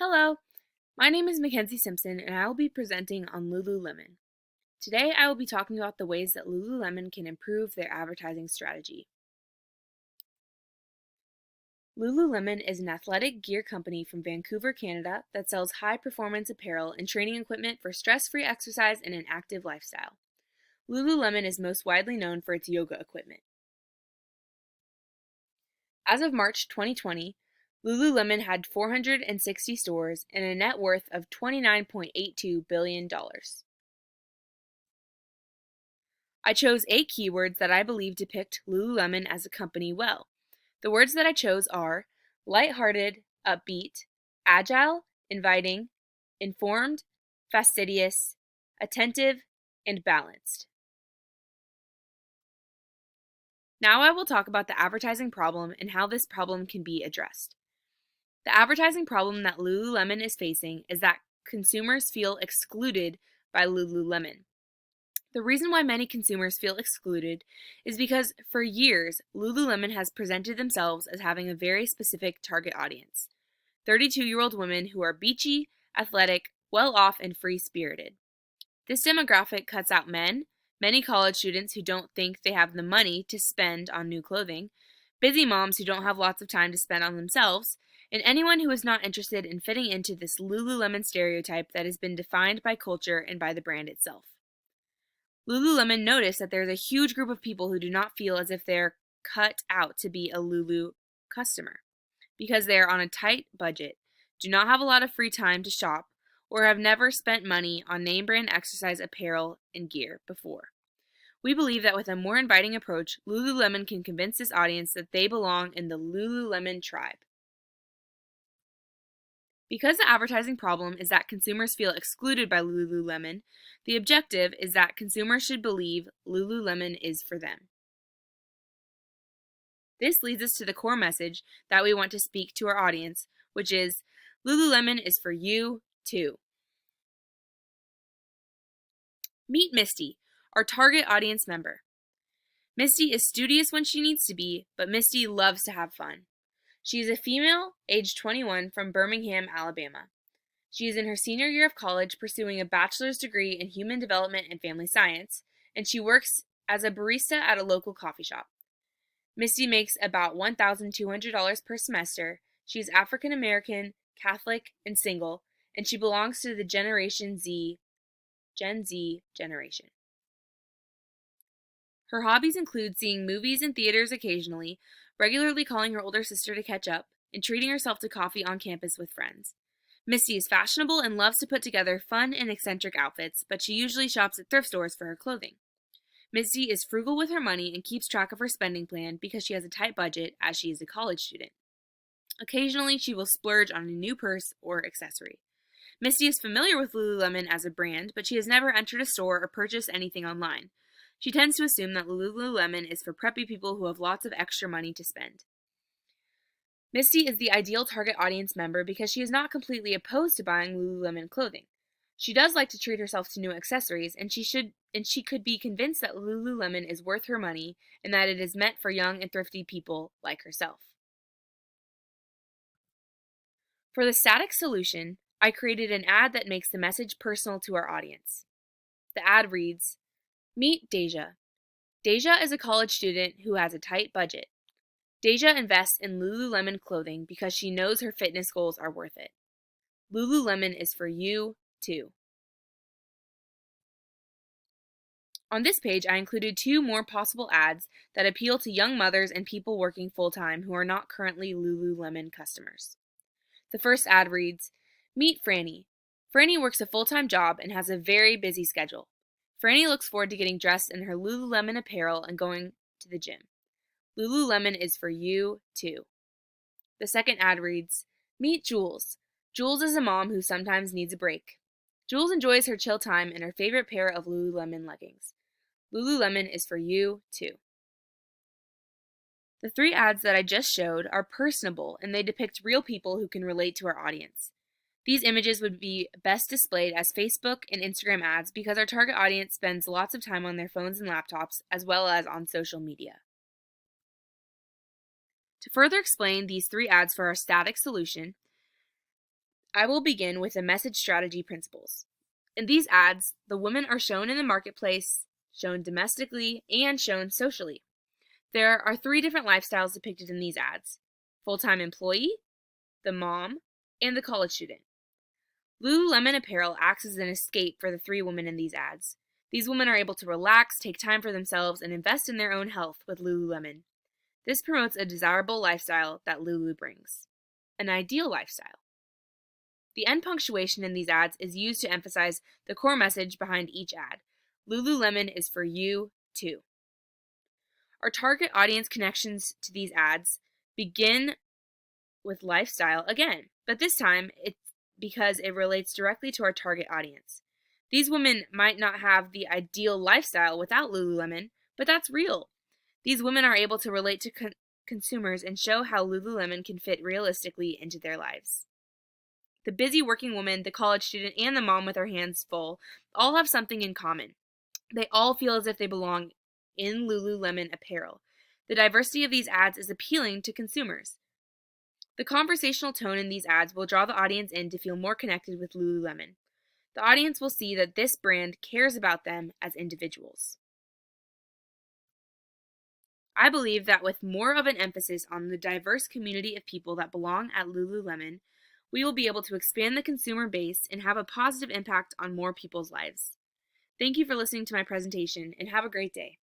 Hello, my name is Mackenzie Simpson and I will be presenting on Lululemon. Today I will be talking about the ways that Lululemon can improve their advertising strategy. Lululemon is an athletic gear company from Vancouver, Canada that sells high-performance apparel and training equipment for stress-free exercise and an active lifestyle. Lululemon is most widely known for its yoga equipment. As of March 2020, Lululemon had 460 stores and a net worth of $29.82 billion. I chose 8 keywords that I believe depict Lululemon as a company well. The words that I chose are lighthearted, upbeat, agile, inviting, informed, fastidious, attentive, and balanced. Now I will talk about the advertising problem and how this problem can be addressed. The advertising problem that Lululemon is facing is that consumers feel excluded by Lululemon. The reason why many consumers feel excluded is because for years, Lululemon has presented themselves as having a very specific target audience: 32-year-old women who are beachy, athletic, well-off, and free-spirited. This demographic cuts out men, many college students who don't think they have the money to spend on new clothing, busy moms who don't have lots of time to spend on themselves, and anyone who is not interested in fitting into this Lululemon stereotype that has been defined by culture and by the brand itself. Lululemon noticed that there's a huge group of people who do not feel as if they're cut out to be a Lulu customer because they are on a tight budget, do not have a lot of free time to shop, or have never spent money on name brand exercise apparel and gear before. We believe that with a more inviting approach, Lululemon can convince this audience that they belong in the Lululemon tribe. Because the advertising problem is that consumers feel excluded by Lululemon, the objective is that consumers should believe Lululemon is for them. This leads us to the core message that we want to speak to our audience, which is Lululemon is for you too. Meet Misty, our target audience member. Misty is studious when she needs to be, but Misty loves to have fun. She is a female, age 21, from Birmingham, Alabama. She is in her senior year of college pursuing a bachelor's degree in human development and family science, and she works as a barista at a local coffee shop. Misty makes about $1,200 per semester. She is African American, Catholic, and single, and she belongs to the Gen Z generation. Her hobbies include seeing movies in theaters occasionally, regularly calling her older sister to catch up, and treating herself to coffee on campus with friends. Misty is fashionable and loves to put together fun and eccentric outfits, but she usually shops at thrift stores for her clothing. Misty is frugal with her money and keeps track of her spending plan because she has a tight budget as she is a college student. Occasionally, she will splurge on a new purse or accessory. Misty is familiar with Lululemon as a brand, but she has never entered a store or purchased anything online. She tends to assume that Lululemon is for preppy people who have lots of extra money to spend. Misty is the ideal target audience member because she is not completely opposed to buying Lululemon clothing. She does like to treat herself to new accessories, and she could be convinced that Lululemon is worth her money and that it is meant for young and thrifty people like herself. For the static solution, I created an ad that makes the message personal to our audience. The ad reads, "Meet Deja. Deja is a college student who has a tight budget. Deja invests in Lululemon clothing because she knows her fitness goals are worth it. Lululemon is for you, too." On this page, I included 2 more possible ads that appeal to young mothers and people working full-time who are not currently Lululemon customers. The first ad reads, "Meet Franny. Franny works a full-time job and has a very busy schedule. Franny looks forward to getting dressed in her Lululemon apparel and going to the gym. Lululemon is for you, too." The second ad reads, "Meet Jules. Jules is a mom who sometimes needs a break. Jules enjoys her chill time in her favorite pair of Lululemon leggings. Lululemon is for you, too." The 3 ads that I just showed are personable and they depict real people who can relate to our audience. These images would be best displayed as Facebook and Instagram ads because our target audience spends lots of time on their phones and laptops as well as on social media. To further explain these 3 ads for our static solution, I will begin with the message strategy principles. In these ads, the women are shown in the marketplace, shown domestically, and shown socially. There are 3 different lifestyles depicted in these ads: full-time employee, the mom, and the college student. Lululemon apparel acts as an escape for the 3 women in these ads. These women are able to relax, take time for themselves, and invest in their own health with Lululemon. This promotes a desirable lifestyle that Lulu brings. An ideal lifestyle. The end punctuation in these ads is used to emphasize the core message behind each ad. Lululemon is for you, too. Our target audience connections to these ads begin with lifestyle again, but this time it's because it relates directly to our target audience. These women might not have the ideal lifestyle without Lululemon, but that's real. These women are able to relate to consumers and show how Lululemon can fit realistically into their lives. The busy working woman, the college student, and the mom with her hands full all have something in common. They all feel as if they belong in Lululemon apparel. The diversity of these ads is appealing to consumers. The conversational tone in these ads will draw the audience in to feel more connected with Lululemon. The audience will see that this brand cares about them as individuals. I believe that with more of an emphasis on the diverse community of people that belong at Lululemon, we will be able to expand the consumer base and have a positive impact on more people's lives. Thank you for listening to my presentation, and have a great day.